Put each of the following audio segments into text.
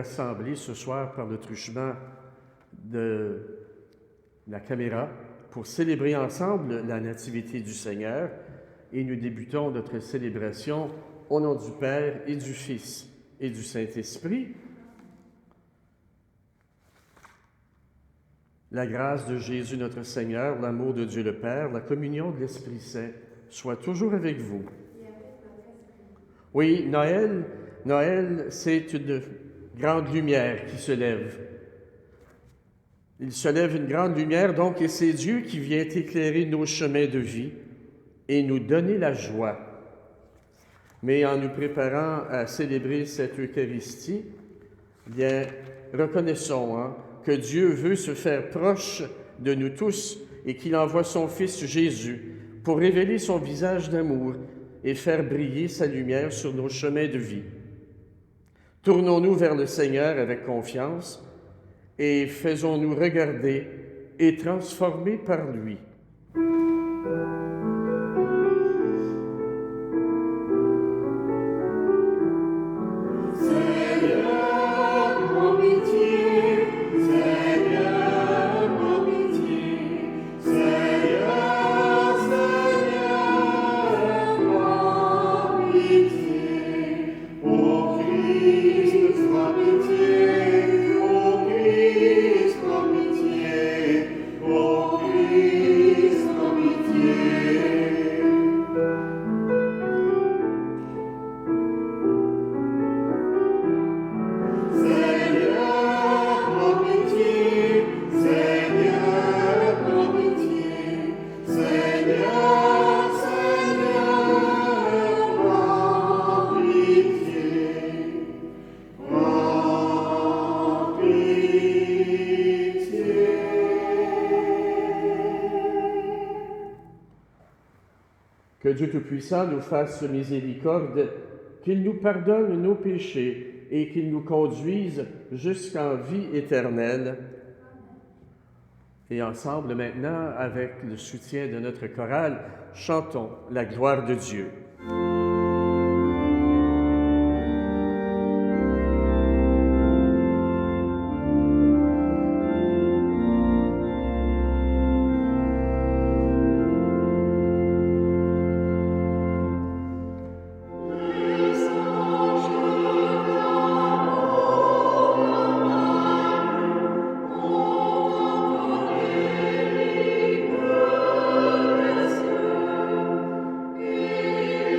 rassemblés ce soir par le truchement de la caméra pour célébrer ensemble la Nativité du Seigneur. Et nous débutons notre célébration au nom du Père et du Fils et du Saint-Esprit. La grâce de Jésus notre Seigneur, l'amour de Dieu le Père, la communion de l'Esprit Saint soit toujours avec vous. Oui, Noël, c'est une grande lumière qui se lève. Il se lève une grande lumière, donc, et c'est Dieu qui vient éclairer nos chemins de vie et nous donner la joie. Mais en nous préparant à célébrer cette Eucharistie, bien, reconnaissons que Dieu veut se faire proche de nous tous et qu'il envoie son Fils Jésus pour révéler son visage d'amour et faire briller sa lumière sur nos chemins de vie. Tournons-nous vers le Seigneur avec confiance et faisons-nous regarder et transformer par lui. Que Dieu Tout-Puissant nous fasse miséricorde, qu'il nous pardonne nos péchés et qu'il nous conduise jusqu'en vie éternelle. Et ensemble maintenant, avec le soutien de notre chorale, chantons la gloire de Dieu. Yeah.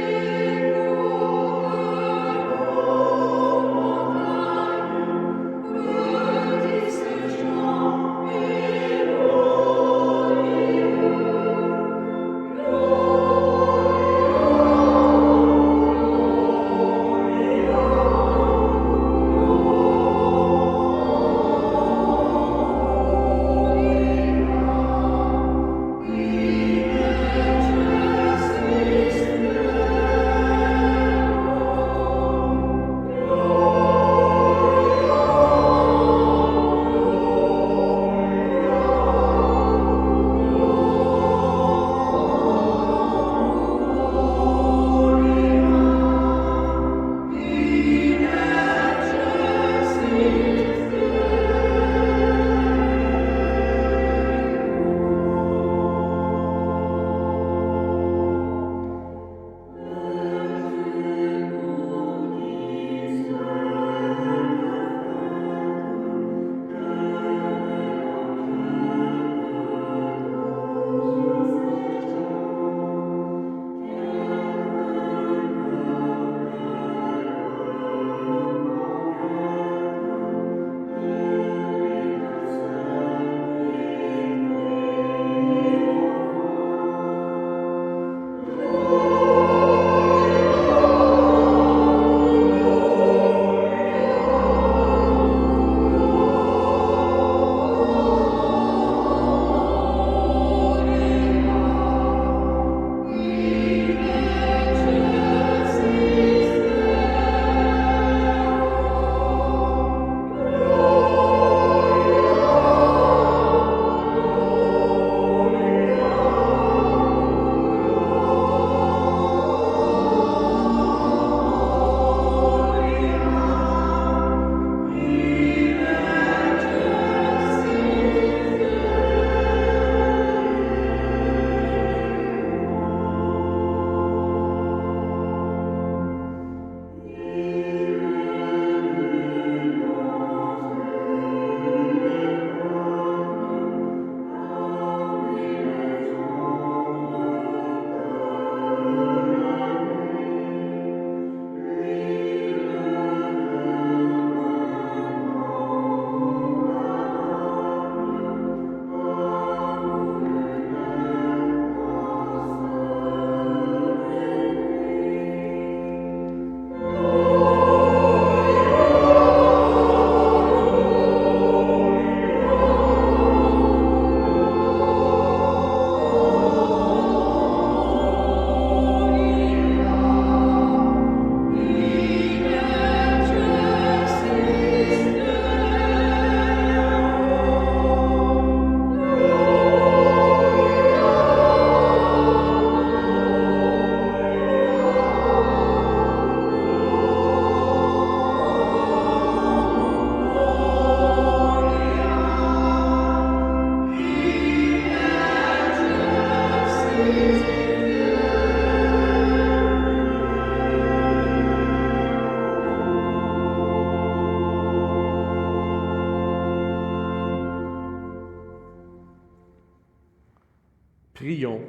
Prions.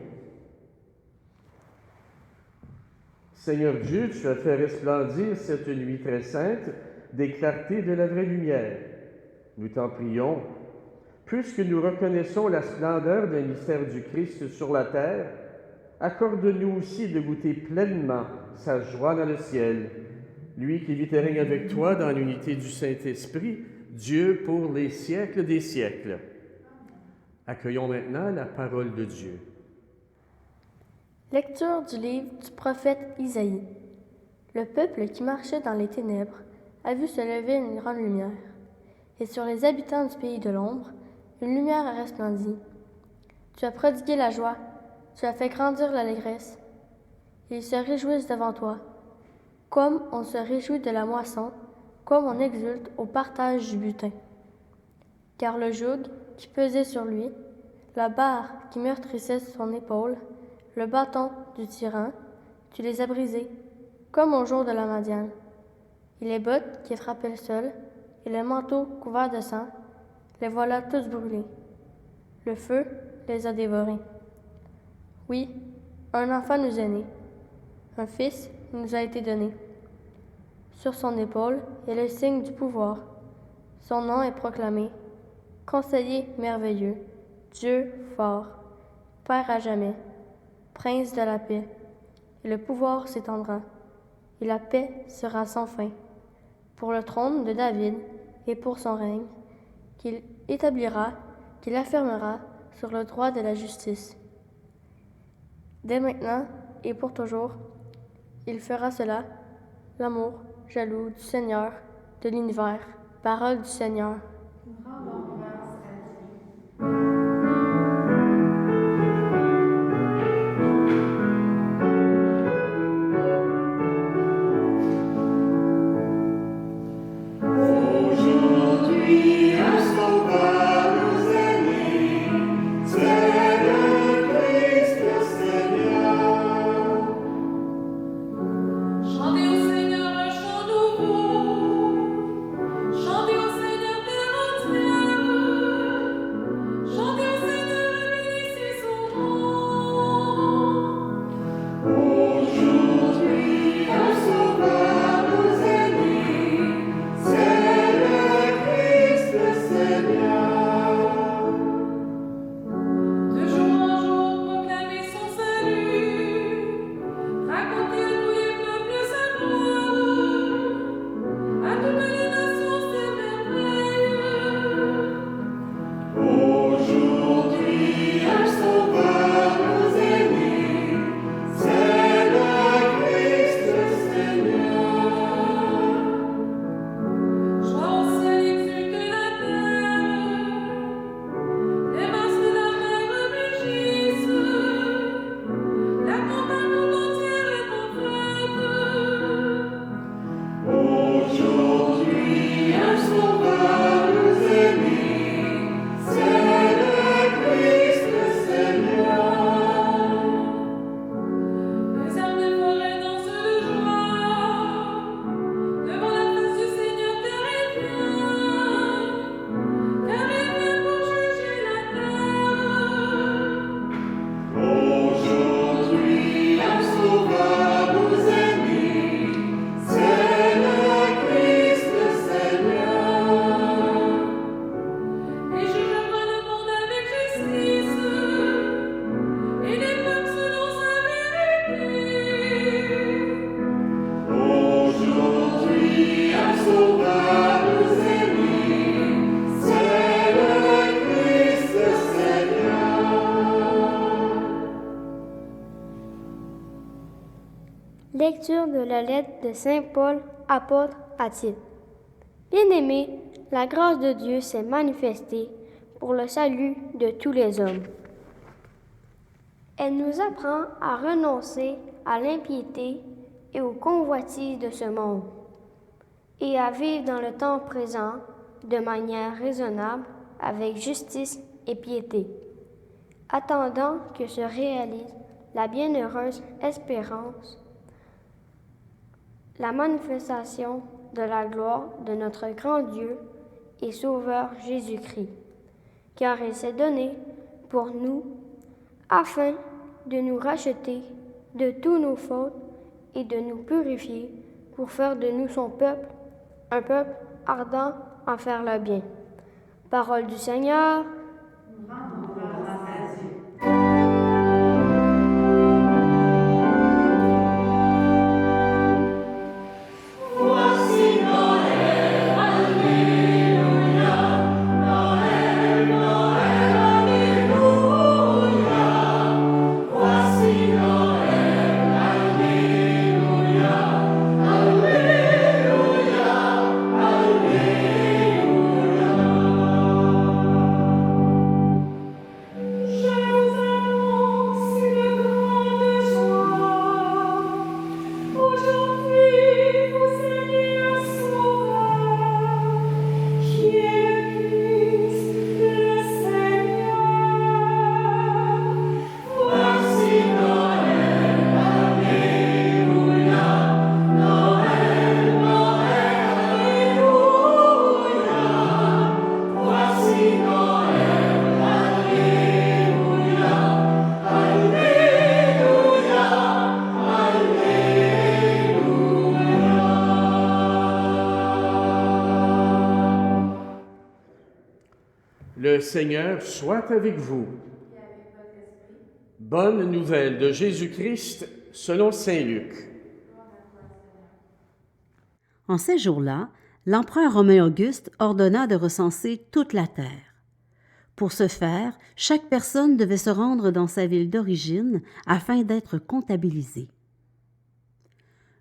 Seigneur Dieu, tu as fait resplendir cette nuit très sainte des clartés de la vraie lumière. Nous t'en prions. Puisque nous reconnaissons la splendeur d'un mystère du Christ sur la terre, accorde-nous aussi de goûter pleinement sa joie dans le ciel. Lui qui vit et règne avec toi dans l'unité du Saint-Esprit, Dieu pour les siècles des siècles. Accueillons maintenant la parole de Dieu. Lecture du livre du prophète Isaïe. Le peuple qui marchait dans les ténèbres a vu se lever une grande lumière, et sur les habitants du pays de l'ombre, une lumière a resplendi. Tu as prodigué la joie, tu as fait grandir l'allégresse. Ils se réjouissent devant toi, comme on se réjouit de la moisson, comme on exulte au partage du butin. Car le joug qui pesait sur lui, la barre qui meurtrissait son épaule, le bâton du tyran, tu les as brisés, comme au jour de la Madiane. Et les bottes qui frappaient le sol, et le manteau couvert de sang, les voilà tous brûlés. Le feu les a dévorés. Oui, un enfant nous est né, un fils nous a été donné. Sur son épaule est le signe du pouvoir. Son nom est proclamé, Conseiller merveilleux, Dieu fort, Père à jamais, Prince de la paix. Et le pouvoir s'étendra, et la paix sera sans fin, pour le trône de David et pour son règne, qu'il établira, qu'il affirmera sur le droit de la justice. Dès maintenant et pour toujours, il fera cela, l'amour jaloux du Seigneur de l'univers, parole du Seigneur. Lecture de la lettre de Saint Paul, apôtre à Tite. Bien-aimés, la grâce de Dieu s'est manifestée pour le salut de tous les hommes. Elle nous apprend à renoncer à l'impiété et aux convoitises de ce monde, et à vivre dans le temps présent de manière raisonnable, avec justice et piété, attendant que se réalise la bienheureuse espérance, la manifestation de la gloire de notre grand Dieu et Sauveur Jésus-Christ, car il s'est donné pour nous afin de nous racheter de tous nos fautes et de nous purifier pour faire de nous son peuple, un peuple ardent à faire le bien. Parole du Seigneur. Le Seigneur soit avec vous. Bonne nouvelle de Jésus-Christ selon saint Luc. En ces jours-là, l'empereur Romain Auguste ordonna de recenser toute la terre. Pour ce faire, chaque personne devait se rendre dans sa ville d'origine afin d'être comptabilisée.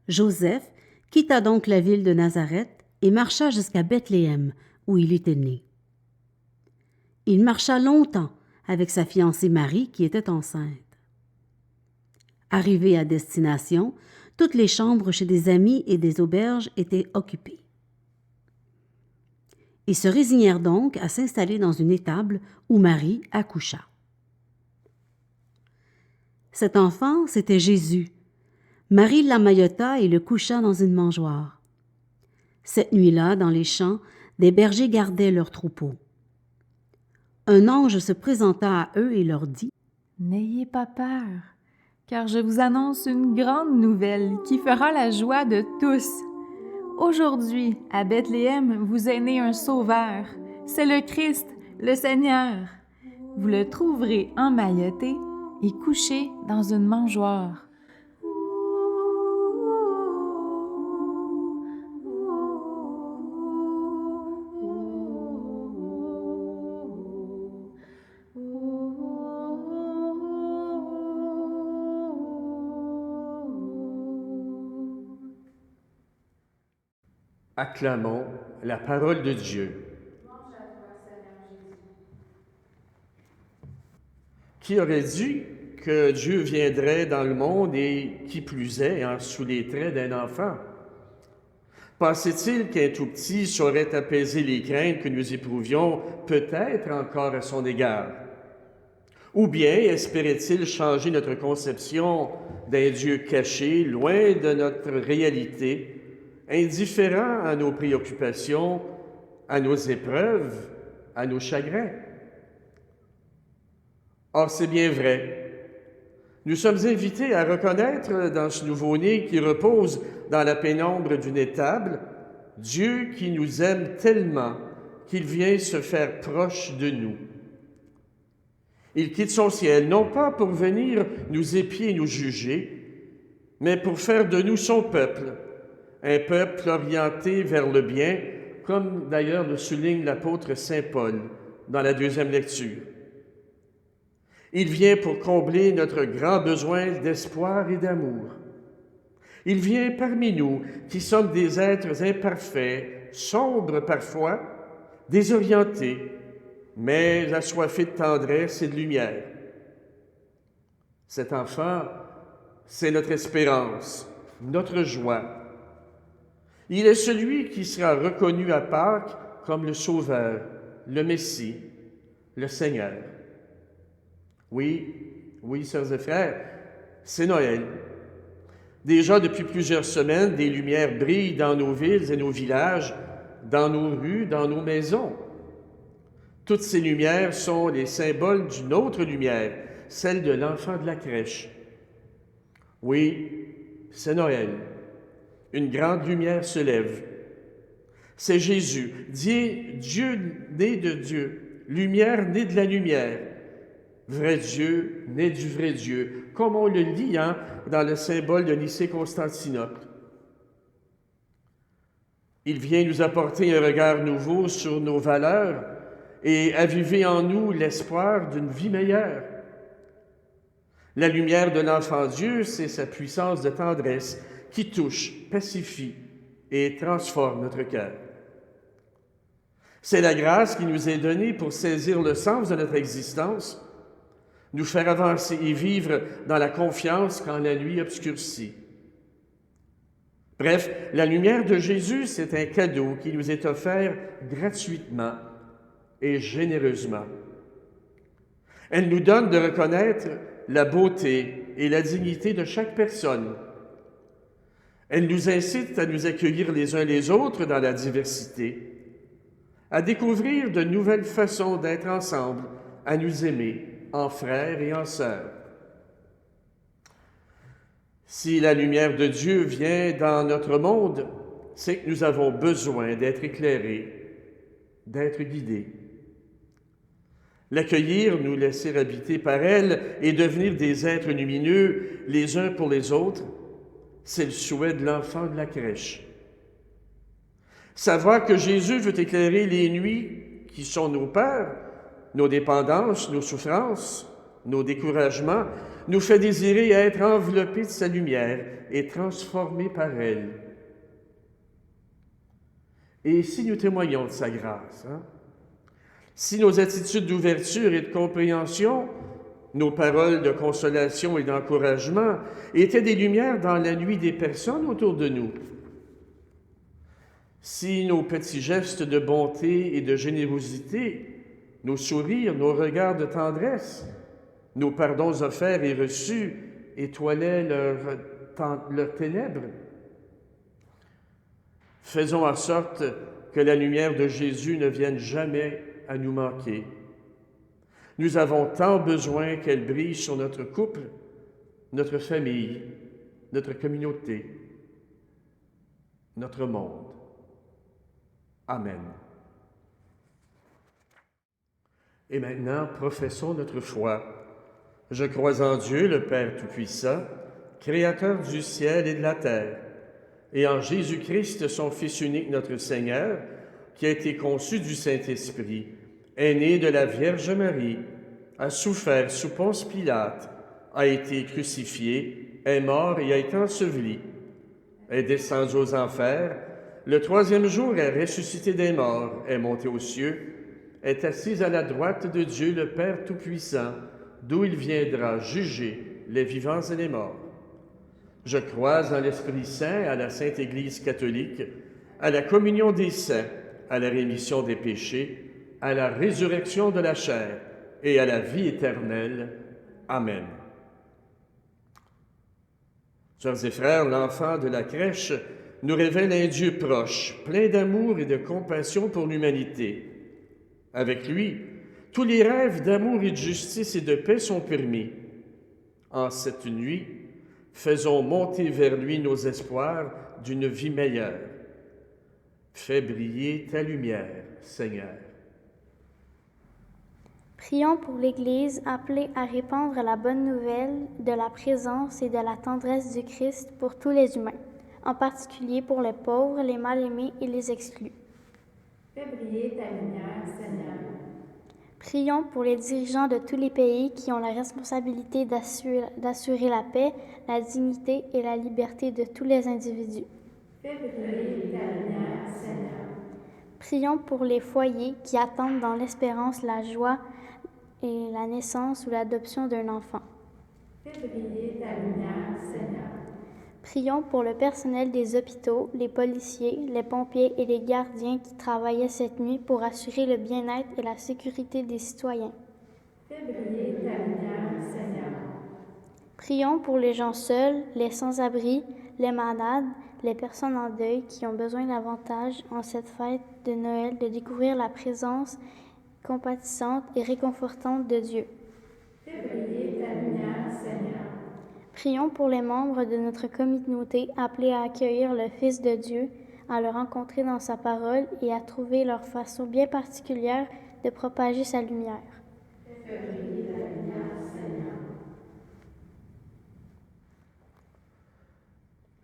Joseph quitta donc la ville de Nazareth et marcha jusqu'à Bethléem, où il était né. Il marcha longtemps avec sa fiancée Marie, qui était enceinte. Arrivé à destination, toutes les chambres chez des amis et des auberges étaient occupées. Ils se résignèrent donc à s'installer dans une étable où Marie accoucha. Cet enfant, c'était Jésus. Marie l'emmaillota et le coucha dans une mangeoire. Cette nuit-là, dans les champs, des bergers gardaient leurs troupeaux. Un ange se présenta à eux et leur dit : « N'ayez pas peur, car je vous annonce une grande nouvelle qui fera la joie de tous. Aujourd'hui, à Bethléem, vous est né un sauveur. C'est le Christ, le Seigneur. Vous le trouverez emmailloté et couché dans une mangeoire. » Acclamons la parole de Dieu. Qui aurait dit que Dieu viendrait dans le monde et, qui plus est, sous les traits d'un enfant? Pensait-il qu'un tout petit saurait apaiser les craintes que nous éprouvions peut-être encore à son égard? Ou bien espérait-il changer notre conception d'un Dieu caché, loin de notre réalité, indifférent à nos préoccupations, à nos épreuves, à nos chagrins? Or, c'est bien vrai. Nous sommes invités à reconnaître dans ce nouveau-né qui repose dans la pénombre d'une étable, Dieu qui nous aime tellement qu'il vient se faire proche de nous. Il quitte son ciel, non pas pour venir nous épier et nous juger, mais pour faire de nous son peuple, un peuple orienté vers le bien, comme d'ailleurs le souligne l'apôtre saint Paul dans la deuxième lecture. Il vient pour combler notre grand besoin d'espoir et d'amour. Il vient parmi nous, qui sommes des êtres imparfaits, sombres parfois, désorientés, mais assoiffés de tendresse et de lumière. Cet enfant, c'est notre espérance, notre joie. Il est celui qui sera reconnu à Pâques comme le Sauveur, le Messie, le Seigneur. Oui, sœurs et frères, c'est Noël. Déjà depuis plusieurs semaines, des lumières brillent dans nos villes et nos villages, dans nos rues, dans nos maisons. Toutes ces lumières sont les symboles d'une autre lumière, celle de l'enfant de la crèche. Oui, c'est Noël. Une grande lumière se lève. C'est Jésus, Dieu né de Dieu, lumière née de la lumière, vrai Dieu né du vrai Dieu, comme on le lit dans le symbole de Nicée-Constantinople. Il vient nous apporter un regard nouveau sur nos valeurs et aviver en nous l'espoir d'une vie meilleure. La lumière de l'enfant Dieu, c'est sa puissance de tendresse qui touche, pacifie et transforme notre cœur. C'est la grâce qui nous est donnée pour saisir le sens de notre existence, nous faire avancer et vivre dans la confiance quand la nuit obscurcit. Bref, la lumière de Jésus, c'est un cadeau qui nous est offert gratuitement et généreusement. Elle nous donne de reconnaître la beauté et la dignité de chaque personne. Elle nous incite à nous accueillir les uns les autres dans la diversité, à découvrir de nouvelles façons d'être ensemble, à nous aimer en frères et en sœurs. Si la lumière de Dieu vient dans notre monde, c'est que nous avons besoin d'être éclairés, d'être guidés. L'accueillir, nous laisser habiter par elle et devenir des êtres lumineux les uns pour les autres, c'est le souhait de l'enfant de la crèche. Savoir que Jésus veut éclairer les nuits qui sont nos peurs, nos dépendances, nos souffrances, nos découragements, nous fait désirer être enveloppés de sa lumière et transformés par elle. Et si nous témoignons de sa grâce, si nos attitudes d'ouverture et de compréhension, nos paroles de consolation et d'encouragement étaient des lumières dans la nuit des personnes autour de nous, si nos petits gestes de bonté et de générosité, nos sourires, nos regards de tendresse, nos pardons offerts et reçus étoilaient leurs ténèbres, faisons en sorte que la lumière de Jésus ne vienne jamais à nous manquer. Nous avons tant besoin qu'elle brille sur notre couple, notre famille, notre communauté, notre monde. Amen. Et maintenant, professons notre foi. Je crois en Dieu, le Père Tout-Puissant, Créateur du ciel et de la terre, et en Jésus-Christ, son Fils unique, notre Seigneur, qui a été conçu du Saint-Esprit, est né de la Vierge Marie, a souffert sous Ponce Pilate, a été crucifié, est mort et a été enseveli, est descendu aux enfers, le troisième jour est ressuscité des morts, est monté aux cieux, est assis à la droite de Dieu, le Père Tout-Puissant, d'où il viendra juger les vivants et les morts. Je crois en l'Esprit Saint, à la Sainte Église catholique, à la communion des saints, à la rémission des péchés, à la résurrection de la chair et à la vie éternelle. Amen. Sœurs et frères, l'enfant de la crèche nous révèle un Dieu proche, plein d'amour et de compassion pour l'humanité. Avec lui, tous les rêves d'amour et de justice et de paix sont permis. En cette nuit, faisons monter vers lui nos espoirs d'une vie meilleure. Fais briller ta lumière, Seigneur. Prions pour l'Église appelée à répandre la bonne nouvelle de la présence et de la tendresse du Christ pour tous les humains, en particulier pour les pauvres, les mal-aimés et les exclus. Fais briller ta lumière, Seigneur. Prions pour les dirigeants de tous les pays qui ont la responsabilité d'assurer la paix, la dignité et la liberté de tous les individus. Fais briller ta lumière, Seigneur. Prions pour les foyers qui attendent dans l'espérance la joie et la naissance ou l'adoption d'un enfant. Fais briller ta lumière, Seigneur. Prions pour le personnel des hôpitaux, les policiers, les pompiers et les gardiens qui travaillaient cette nuit pour assurer le bien-être et la sécurité des citoyens. Fais briller ta lumière, Seigneur. Prions pour les gens seuls, les sans-abri, les malades, les personnes en deuil qui ont besoin davantage en cette fête de Noël de découvrir la présence compatissante et réconfortante de Dieu. Fais briller ta Prions pour les membres de notre communauté appelés à accueillir le Fils de Dieu, à le rencontrer dans sa parole et à trouver leur façon bien particulière de propager sa lumière.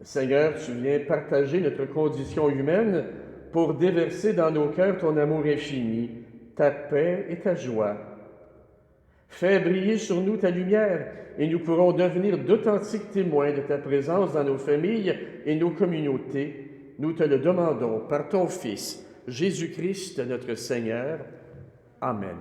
Seigneur, tu viens partager notre condition humaine pour déverser dans nos cœurs ton amour infini, ta paix et ta joie. Fais briller sur nous ta lumière et nous pourrons devenir d'authentiques témoins de ta présence dans nos familles et nos communautés. Nous te le demandons par ton Fils, Jésus-Christ, notre Seigneur. Amen.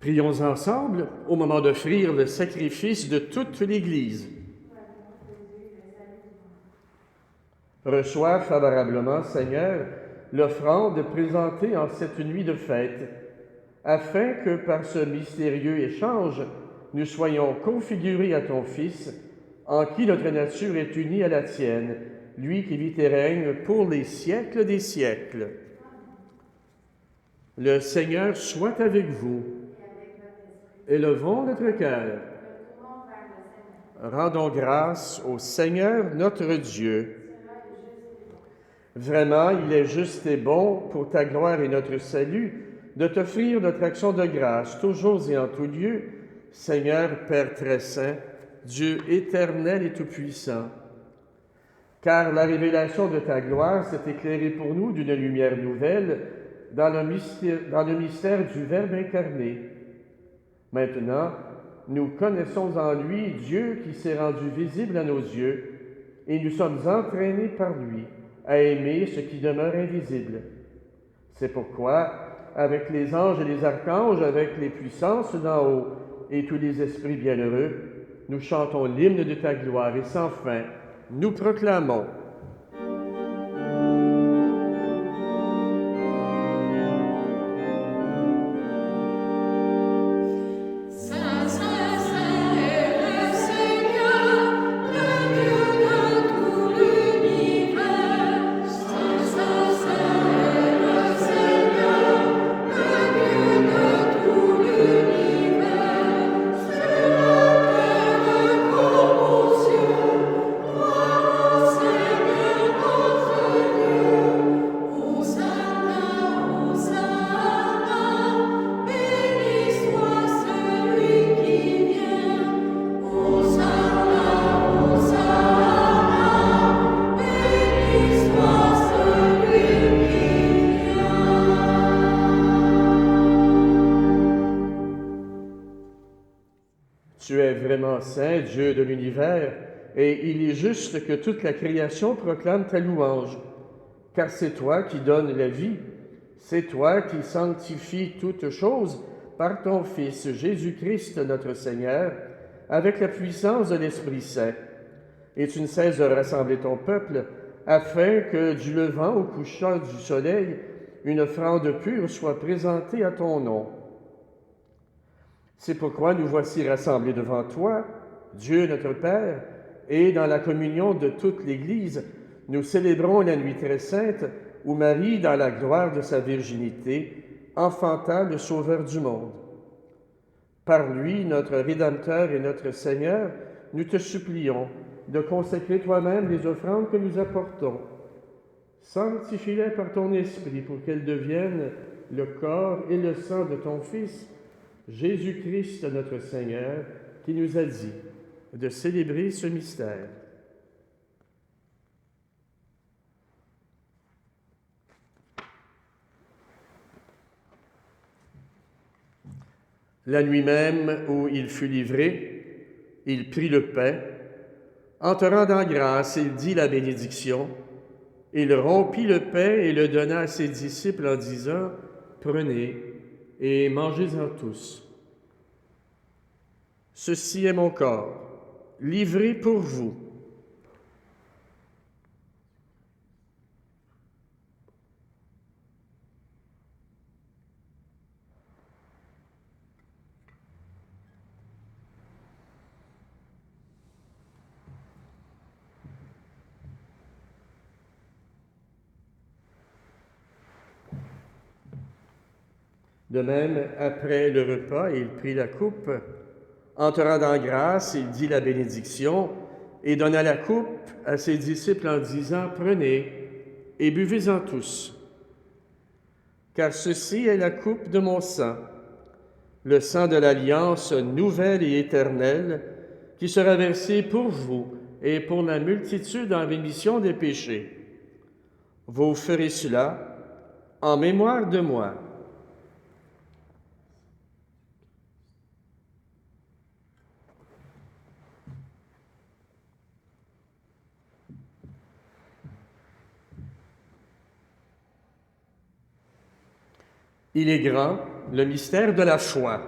Prions ensemble au moment d'offrir le sacrifice de toute l'Église. Reçois favorablement, Seigneur, l'offrande présentée en cette nuit de fête, afin que par ce mystérieux échange, nous soyons configurés à ton Fils, en qui notre nature est unie à la tienne, lui qui vit et règne pour les siècles des siècles. Le Seigneur soit avec vous. Élevons notre cœur. Rendons grâce au Seigneur notre Dieu. Vraiment, il est juste et bon pour ta gloire et notre salut de t'offrir notre action de grâce, toujours et en tout lieu, Seigneur Père très saint, Dieu éternel et tout-puissant. Car la révélation de ta gloire s'est éclairée pour nous d'une lumière nouvelle dans le mystère du Verbe incarné. Maintenant, nous connaissons en lui Dieu qui s'est rendu visible à nos yeux, et nous sommes entraînés par lui à aimer ce qui demeure invisible. C'est pourquoi, avec les anges et les archanges, avec les puissances d'en haut et tous les esprits bienheureux, nous chantons l'hymne de ta gloire et sans fin, nous proclamons. Tu es vraiment saint, Dieu de l'univers, et il est juste que toute la création proclame ta louange, car c'est toi qui donnes la vie, c'est toi qui sanctifies toutes choses par ton Fils Jésus-Christ notre Seigneur, avec la puissance de l'Esprit Saint. Et tu ne cesses de rassembler ton peuple, afin que du levant au couchant du soleil, une offrande pure soit présentée à ton nom. C'est pourquoi nous voici rassemblés devant toi, Dieu notre Père, et dans la communion de toute l'Église, nous célébrons la nuit très sainte où Marie, dans la gloire de sa virginité, enfanta le Sauveur du monde. Par lui, notre Rédempteur et notre Seigneur, nous te supplions de consacrer toi-même les offrandes que nous apportons. Sanctifie-les par ton Esprit pour qu'elles deviennent le corps et le sang de ton Fils, Jésus-Christ notre Seigneur, qui nous a dit de célébrer ce mystère. La nuit même où il fut livré, il prit le pain. En te rendant grâce, il dit la bénédiction. Il rompit le pain et le donna à ses disciples en disant « Prenez et mangez-en tous. Ceci est mon corps, livré pour vous. » De même, après le repas, il prit la coupe. En te rendant grâce, il dit la bénédiction et donna la coupe à ses disciples en disant « Prenez et buvez-en tous, car ceci est la coupe de mon sang, le sang de l'alliance nouvelle et éternelle, qui sera versé pour vous et pour la multitude en rémission des péchés. Vous ferez cela en mémoire de moi. » Il est grand, le mystère de la foi.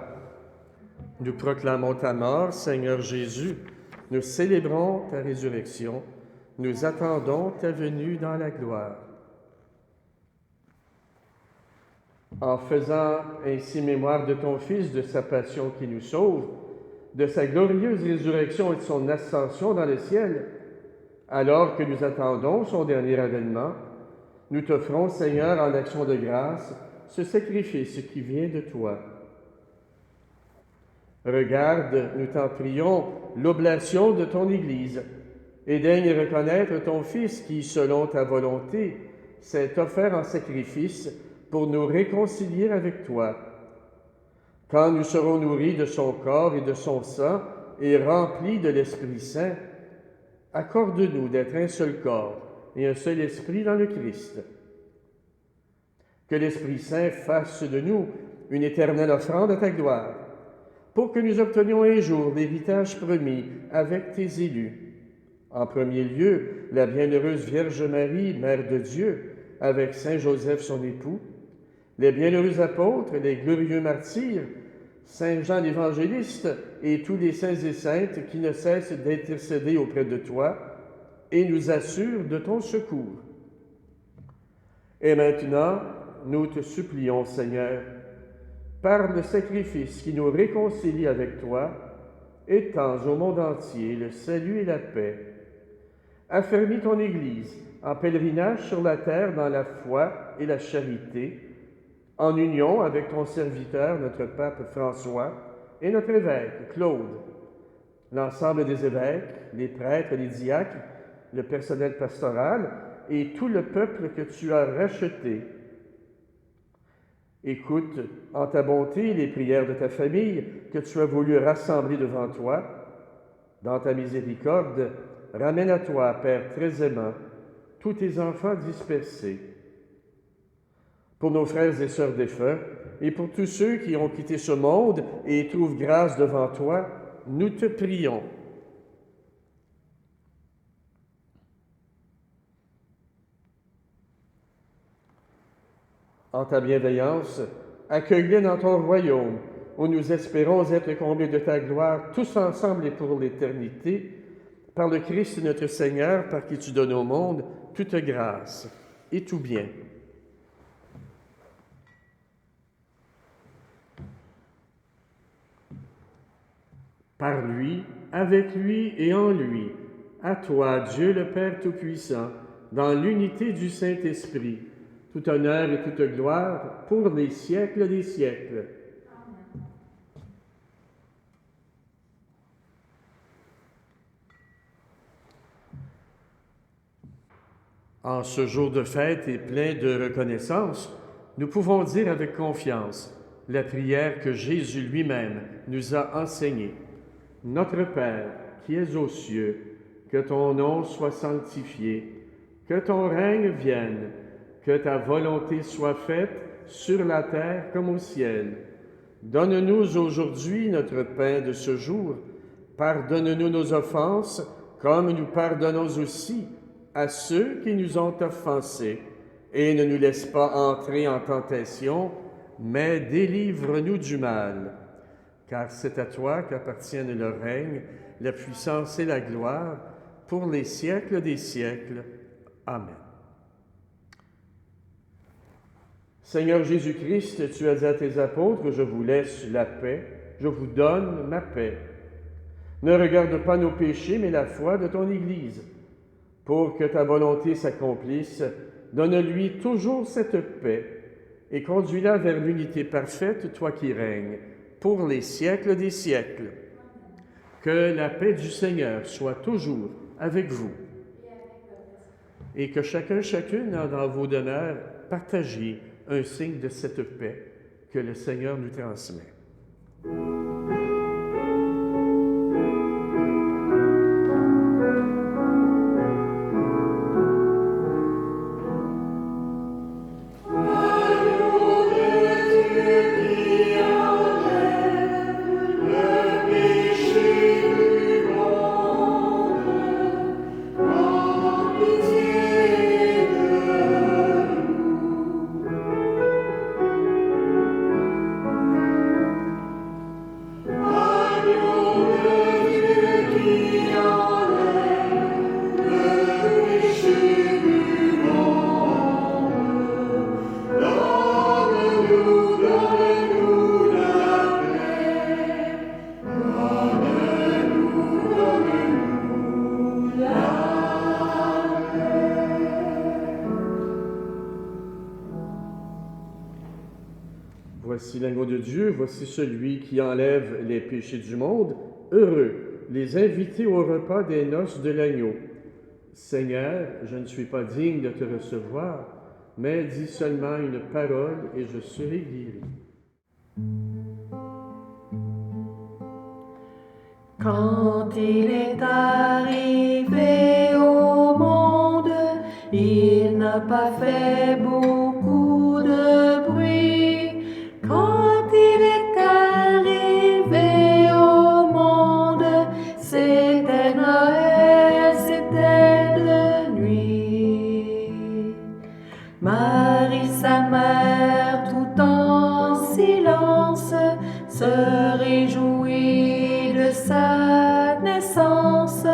Nous proclamons ta mort, Seigneur Jésus. Nous célébrons ta résurrection. Nous attendons ta venue dans la gloire. En faisant ainsi mémoire de ton Fils, de sa passion qui nous sauve, de sa glorieuse résurrection et de son ascension dans le ciel, alors que nous attendons son dernier avènement, nous t'offrons, Seigneur, en action de grâce, ce sacrifice qui vient de toi. Regarde, nous t'en prions, l'oblation de ton Église, et daigne reconnaître ton Fils qui, selon ta volonté, s'est offert en sacrifice pour nous réconcilier avec toi. Quand nous serons nourris de son corps et de son sang et remplis de l'Esprit Saint, accorde-nous d'être un seul corps et un seul esprit dans le Christ. Que l'Esprit Saint fasse de nous une éternelle offrande à ta gloire, pour que nous obtenions un jour l'héritage promis avec tes élus. En premier lieu, la bienheureuse Vierge Marie, Mère de Dieu, avec Saint Joseph son époux, les bienheureux apôtres, les glorieux martyrs, Saint Jean l'Évangéliste et tous les saints et saintes qui ne cessent d'intercéder auprès de toi et nous assurent de ton secours. Et maintenant, nous te supplions, Seigneur, par le sacrifice qui nous réconcilie avec toi, étends au monde entier le salut et la paix. Affermis ton Église en pèlerinage sur la terre dans la foi et la charité, en union avec ton serviteur, notre pape François, et notre évêque Claude, l'ensemble des évêques, les prêtres, les diacres, le personnel pastoral et tout le peuple que tu as racheté. Écoute en ta bonté les prières de ta famille que tu as voulu rassembler devant toi. Dans ta miséricorde, ramène à toi, Père très aimant, tous tes enfants dispersés. Pour nos frères et sœurs défunts, et pour tous ceux qui ont quitté ce monde et trouvent grâce devant toi, nous te prions. En ta bienveillance, accueille-les dans ton royaume, où nous espérons être comblés de ta gloire, tous ensemble et pour l'éternité, par le Christ notre Seigneur, par qui tu donnes au monde toute grâce et tout bien. Par lui, avec lui et en lui, à toi, Dieu le Père Tout-Puissant, dans l'unité du Saint-Esprit, tout honneur et toute gloire pour les siècles des siècles. En ce jour de fête et plein de reconnaissance, nous pouvons dire avec confiance la prière que Jésus lui-même nous a enseignée. Notre Père, qui es aux cieux, que ton nom soit sanctifié, que ton règne vienne, que ta volonté soit faite sur la terre comme au ciel. Donne-nous aujourd'hui notre pain de ce jour. Pardonne-nous nos offenses, comme nous pardonnons aussi à ceux qui nous ont offensés. Et ne nous laisse pas entrer en tentation, mais délivre-nous du mal. Car c'est à toi qu'appartiennent le règne, la puissance et la gloire, pour les siècles des siècles. Amen. Seigneur Jésus-Christ, tu as dit à tes apôtres, je vous laisse la paix, je vous donne ma paix. Ne regarde pas nos péchés, mais la foi de ton Église. Pour que ta volonté s'accomplisse, donne-lui toujours cette paix et conduis-la vers l'unité parfaite, toi qui règnes, pour les siècles des siècles. Que la paix du Seigneur soit toujours avec vous. Et que chacune dans vos demeures partagiez un signe de cette paix que le Seigneur nous transmet. Voici l'agneau de Dieu, voici celui qui enlève les péchés du monde. Heureux les invités au repas des noces de l'agneau. Seigneur, je ne suis pas digne de te recevoir, mais dis seulement une parole et je serai guéri. Quand il est arrivé au monde, il n'a pas fait beaucoup de bruit. Quand il est arrivé au monde, c'était Noël, c'était de nuit. Marie, sa mère, tout en silence, se réjouit de sa naissance.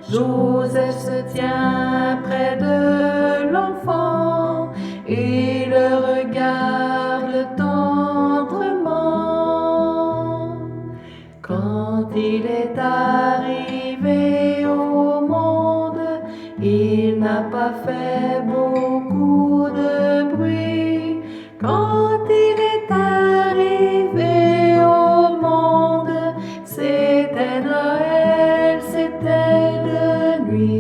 Joseph se tient près de l'enfant et le regarde tendrement. Quand il est arrivé au monde, il n'a pas fait beaucoup de bruit. Quand il est arrivé au monde, c'était Noël, c'était de nuit.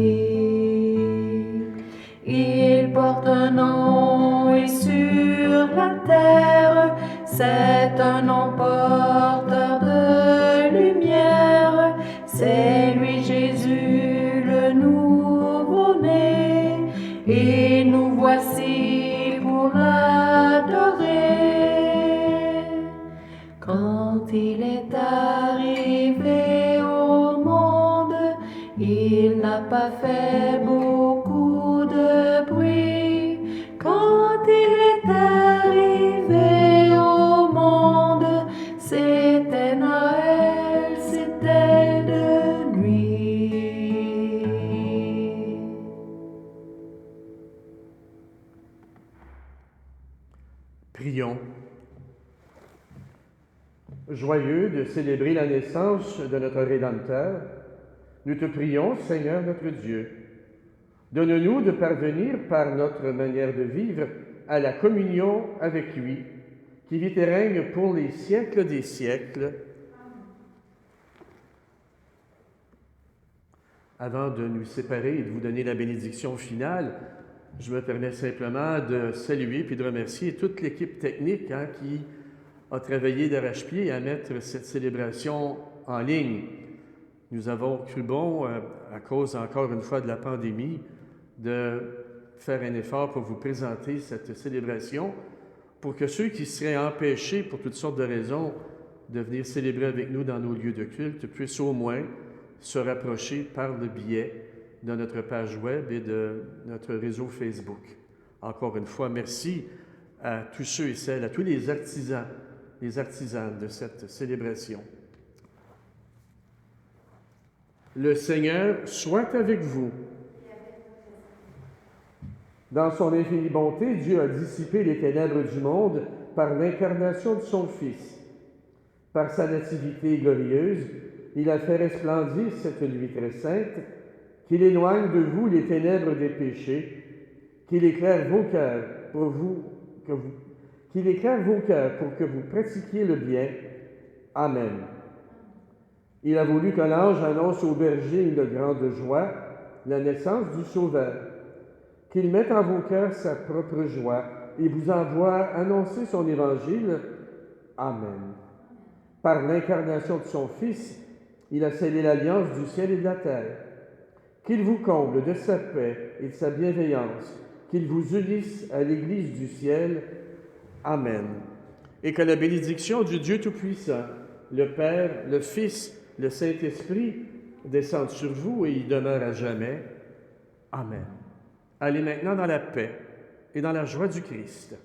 Il porte un nom et sur la terre, c'est un nom porteur de lumière. C'est lui Jésus, le nouveau-né, et nous voici pour l'adorer. Quand il est arrivé au monde, il n'a pas fait beaucoup de bruit. Quand il est arrivé au monde, c'était Noël, c'était de nuit. Prions. Joyeux de célébrer la naissance de notre Rédempteur, nous te prions, Seigneur notre Dieu. Donne-nous de parvenir par notre manière de vivre à la communion avec lui, qui vit et règne pour les siècles des siècles. Avant de nous séparer et de vous donner la bénédiction finale, je me permets simplement de saluer puis de remercier toute l'équipe technique qui a travaillé d'arrache-pied à mettre cette célébration en ligne. Nous avons cru bon, à cause encore une fois de la pandémie, de faire un effort pour vous présenter cette célébration, pour que ceux qui seraient empêchés pour toutes sortes de raisons de venir célébrer avec nous dans nos lieux de culte puissent au moins se rapprocher par le biais de notre page web et de notre réseau Facebook. Encore une fois, merci à tous ceux et celles, à tous les artisans de cette célébration. Le Seigneur soit avec vous. Dans son infinie bonté, Dieu a dissipé les ténèbres du monde par l'incarnation de son Fils. Par sa nativité glorieuse, il a fait resplendir cette nuit très sainte, qu'il éloigne de vous les ténèbres des péchés, qu'il éclaire vos cœurs pour que vous pratiquiez le bien. Amen. Il a voulu que l'ange annonce aux bergers une grande joie, la naissance du Sauveur, qu'il mette en vos cœurs sa propre joie et vous envoie annoncer son évangile. Amen. Par l'incarnation de son Fils, il a scellé l'alliance du ciel et de la terre. Qu'il vous comble de sa paix et de sa bienveillance, qu'il vous unisse à l'Église du ciel. Amen. Et que la bénédiction du Dieu Tout-Puissant, le Père, le Fils, le Saint-Esprit, descende sur vous et y demeure à jamais. Amen. Allez maintenant dans la paix et dans la joie du Christ.